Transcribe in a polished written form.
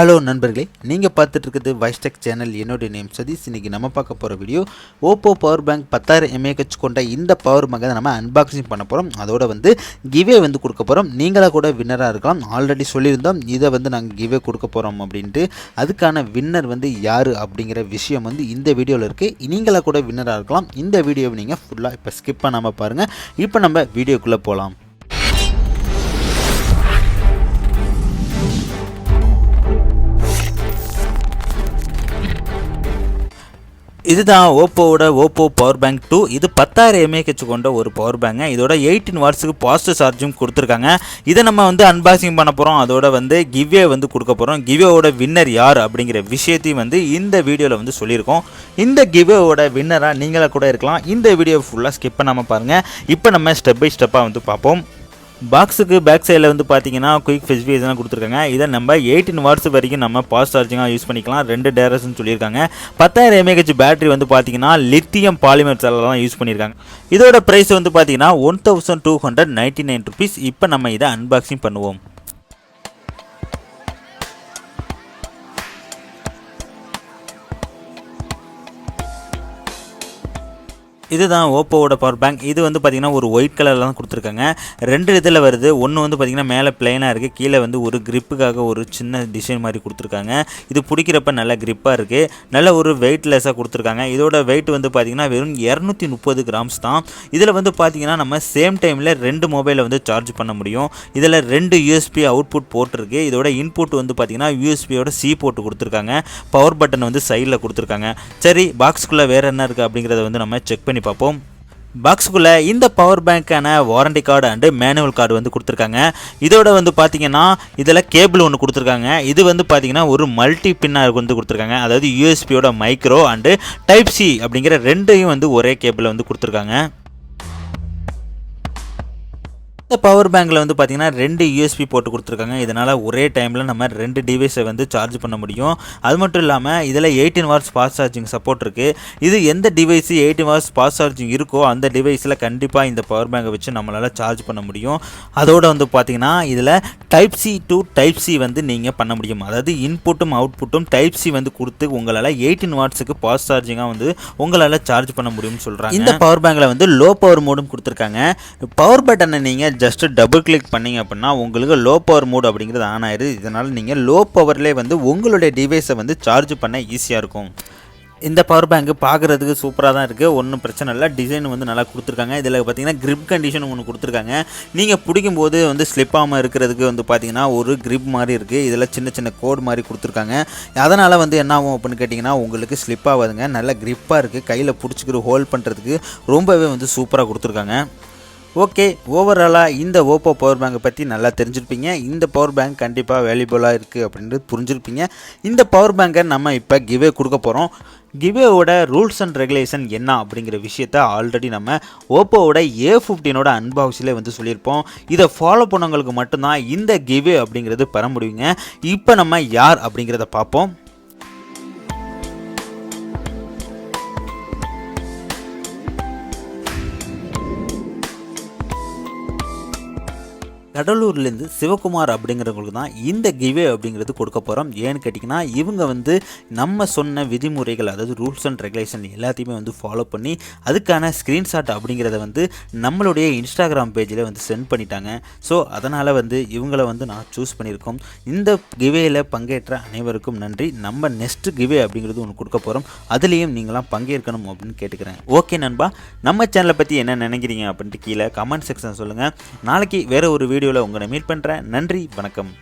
Hello நண்பர்களே, நீங்கள் பார்த்துட்டு இருக்கிறது வைஸ்டெக் சேனல். என்னுடைய நேம் சதீஷ். இன்றைக்கி நம்ம பார்க்க போகிற video Oppo power bank 10000mAh கொண்ட இந்த பவர் பேங்கை நம்ம அன்பாக்சிங் பண்ண போகிறோம். அதோட கிவே கொடுக்க போகிறோம். நீங்களாக கூட வின்னராக இருக்கலாம். ஆல்ரெடி சொல்லியிருந்தோம் இதை நாங்கள் கிவே கொடுக்க போகிறோம் அப்படின்ட்டு. அதுக்கான வின்னர் யார் அப்படிங்கிற விஷயம் இந்த வீடியோவில் இருக்குது. நீங்களாக கூட வின்னராக இருக்கலாம். இந்த வீடியோவை நீங்கள் ஃபுல்லாக இப்போ ஸ்கிப் பண்ணாமல் பாருங்கள். இப்போ நம்ம வீடியோக்குள்ளே போகலாம். இதுதான் ஓப்போவோட ஓப்போ பவர் பேங்க் 2. இது 10000mAh கொண்ட ஒரு பவர் பேங்க். இதோட 18 வாட்ஸுக்கு பாஸ்ட் சார்ஜும் கொடுத்துருக்காங்க. இதை நம்ம அன்பாக்சிங் பண்ண போகிறோம். அதோட கிவ்வே கொடுக்க போகிறோம். கிவ்வேவோட வின்னர் யார் அப்படிங்கிற விஷயத்தையும் இந்த வீடியோவில் சொல்லியிருக்கோம். இந்த கிவ்வேவோட வின்னராக நீங்களாக கூட இருக்கலாம். இந்த வீடியோ ஃபுல்லாக ஸ்கிப் பண்ணாமல் பாருங்கள். இப்போ நம்ம ஸ்டெப் பை ஸ்டெப்பாக பார்ப்போம். பாக்ஸுக்கு பேக் சைடில் பார்த்தீங்கன்னா குயிக் ஸ்பெசிஃபிகேஷன் கொடுத்துருக்காங்க. இதை நம்ம 18 வாட்ஸ் வரைக்கும் நம்ம ஃபாஸ்ட் சார்ஜிங்காக யூஸ் பண்ணிக்கலாம். 2 டேரக்ஷன் சொல்லியிருக்காங்க. 10000mAh பேட்டரி பார்த்தீங்கன்னா லித்தியம் பாலிமர் செல்லாம் யூஸ் பண்ணியிருக்காங்க. இதோட ப்ரைஸ் பார்த்தீங்கன்னா 1299 rupees. இப்போ நம்ம இதை அன்பாக்சிங் பண்ணுவோம். இதுதான் ஓப்போவோட பவர் பேங்க். இது பார்த்தீங்கன்னா ஒரு ஒயிட் கலரில் தான் கொடுத்துருக்காங்க. 2 இதில் வருது. ஒன்று பார்த்தீங்கன்னா மேலே பிளைனாக இருக்குது. கீழே ஒரு கிரிப்புக்காக ஒரு சின்ன டிசைன் மாதிரி கொடுத்துருக்காங்க. இது பிடிக்கிறப்ப நல்ல கிரிப்பாக இருக்குது. நல்ல ஒரு வெயிட்லெஸ்ஸாக கொடுத்துருக்காங்க. இதோட வெயிட் பார்த்தீங்கன்னா வெறும் 230 கிராம்ஸ் தான். இதில் பார்த்தீங்கன்னா நம்ம சேம் டைமில் 2 மொபைலை சார்ஜ் பண்ண முடியும். இதில் 2 யூஎஸ்பி அவுட்புட் போர்ட் இருக்குது. இதோட இன்புட் பார்த்தீங்கன்னா யூஎஸ்பியோட சி போர்ட் கொடுத்துருக்காங்க. பவர் பட்டன் சைடில் கொடுத்துருக்காங்க. சரி, பாக்ஸ்க்குள்ளே வேறு என்ன இருக்குது அப்படிங்கிறத நம்ம செக் பண்ணி பார்ப்போம். பாக்ஸுக்குள்ளே இந்த பவர் பேங்க்கான warranty card and manual card கொடுத்துருக்காங்க. இதோட பார்த்தீங்கன்னா இதில் கேபிள் ஒன்று கொடுத்துருக்காங்க. இது பார்த்தீங்கன்னா ஒரு மல்டி பின்னாக கொடுத்துருக்காங்க. அதாவது யூஎஸ்பியோட மைக்ரோ அண்டு டைப் சி அப்படிங்கிற ரெண்டையும் ஒரே கேபிளில் கொடுத்துருக்காங்க. இந்த பவர் பேங்கில் பார்த்தீங்கன்னா 2 யூஎஸ்பி போட்டு கொடுத்துருக்காங்க. இதனால் ஒரே டைமில் நம்ம 2 டிவைஸை சார்ஜ் பண்ண முடியும். அது மட்டும் இல்லாமல் இதில் 18 வாட்ஸ் ஃபாஸ்ட் சார்ஜிங் சப்போர்ட் இருக்குது. இது எந்த டிவைஸு 18 வாட்ஸ் ஃபாஸ்ட் சார்ஜிங் இருக்கோ அந்த டிவைஸில் கண்டிப்பாக இந்த பவர் பேங்கை வச்சு நம்மளால் சார்ஜ் பண்ண முடியும். அதோடு பார்த்தீங்கன்னா இதில் type C to type C நீங்கள் பண்ண முடியும். அதாவது இன்புட்டும் அவுட்புட்டும் டைப் சி கொடுத்து உங்களால் 18 வாட்ஸுக்கு ஃபாஸ்ட் சார்ஜிங்காக உங்களால் சார்ஜ் பண்ண முடியும்னு சொல்கிறாங்க. இந்த பவர் பேங்கில் லோ பவர் மோடும் கொடுத்துருக்காங்க. பவர் பட்டனை நீங்கள் ஜஸ்ட் டபுள் கிளிக் பண்ணிங்க அப்படின்னா உங்களுக்கு லோ பவர் மோட் அப்படிங்கிறது ஆன் ஆயிடுது. இதனால் நீங்கள் லோ பவர்லேயே உங்களுடைய டிவைஸை சார்ஜ் பண்ண ஈஸியாக இருக்கும். இந்த பவர் பேங்க் பார்க்குறதுக்கு சூப்பராக தான் இருக்குது. ஒன்றும் பிரச்சனை இல்லை. டிசைன் நல்லா கொடுத்துருக்காங்க. இதில் பார்த்தீங்கன்னா கிரிப் கண்டிஷன் ஒன்று கொடுத்துருக்காங்க. நீங்கள் பிடிக்கும்போது ஸ்லிப் ஆகாமல் இருக்கிறதுக்கு பார்த்தீங்கன்னா ஒரு கிரிப் மாதிரி இருக்குது. இதில் சின்ன சின்ன கோடு மாதிரி கொடுத்துருக்காங்க. அதனால் என்ன ஆகும் அப்படின்னு கேட்டிங்கன்னா உங்களுக்கு ஸ்லிப் ஆகாதுங்க. நல்ல கிரிப்பாக இருக்குது. கையில் பிடிச்சிக்கிற ஹோல்ட் பண்ணுறதுக்கு ரொம்பவே சூப்பராக கொடுத்துருக்காங்க. ஓகே, ஓவராலாக இந்த ஓப்போ பவர் பேங்கை பற்றி நல்லா தெரிஞ்சிருப்பீங்க. இந்த பவர் பேங்க் கண்டிப்பாக வேல்யூபுளாக இருக்குது அப்படின்றது புரிஞ்சிருப்பீங்க. இந்த பவர் பேங்கை நம்ம இப்போ கிவே கொடுக்க போகிறோம். கிவேவோட ரூல்ஸ் அண்ட் ரெகுலேஷன் என்ன அப்படிங்கிற விஷயத்த ஆல்ரெடி நம்ம ஓப்போவோட A15 அன்பாக்ஸில் சொல்லியிருப்போம். இதை ஃபாலோ பண்ணவங்களுக்கு மட்டும்தான் இந்த கிவே அப்படிங்கிறது பெற முடியுங்க. இப்போ நம்ம யார் அப்படிங்கிறத பார்ப்போம். கடலூர்லேருந்து சிவகுமார் அப்படிங்கிறவங்களுக்கு தான் இந்த கிவே அப்படிங்கிறது கொடுக்க போகிறோம். ஏன்னு கேட்டிங்கன்னா இவங்க நம்ம சொன்ன விதிமுறைகள், அதாவது ரூல்ஸ் அண்ட் ரெகுலேஷன் எல்லாத்தையுமே ஃபாலோ பண்ணி அதுக்கான ஸ்க்ரீன்ஷாட் அப்படிங்கிறத நம்மளுடைய இன்ஸ்டாகிராம் பேஜில் சென்ட் பண்ணிட்டாங்க. ஸோ அதனால் இவங்கள நான் சூஸ் பண்ணியிருக்கோம். இந்த கிவேயில் பங்கேற்ற அனைவருக்கும் நன்றி. நம்ம நெக்ஸ்ட் கிவே அப்படிங்கிறது ஒன்று கொடுக்க போகிறோம். அதுலேயும் நீங்களாம் பங்கேற்கணும் அப்படின்னு கேட்டுக்கிறேன். ஓகே நண்பா, நம்ம சேனலை பற்றி என்ன நினைக்கிறீங்க அப்படின்ட்டு கீழே கமெண்ட் செக்ஷன் சொல்லுங்கள். நாளைக்கு வேறு ஒரு வீடியோவில் உங்களை மீட் பண்ணுறேன். நன்றி, வணக்கம்.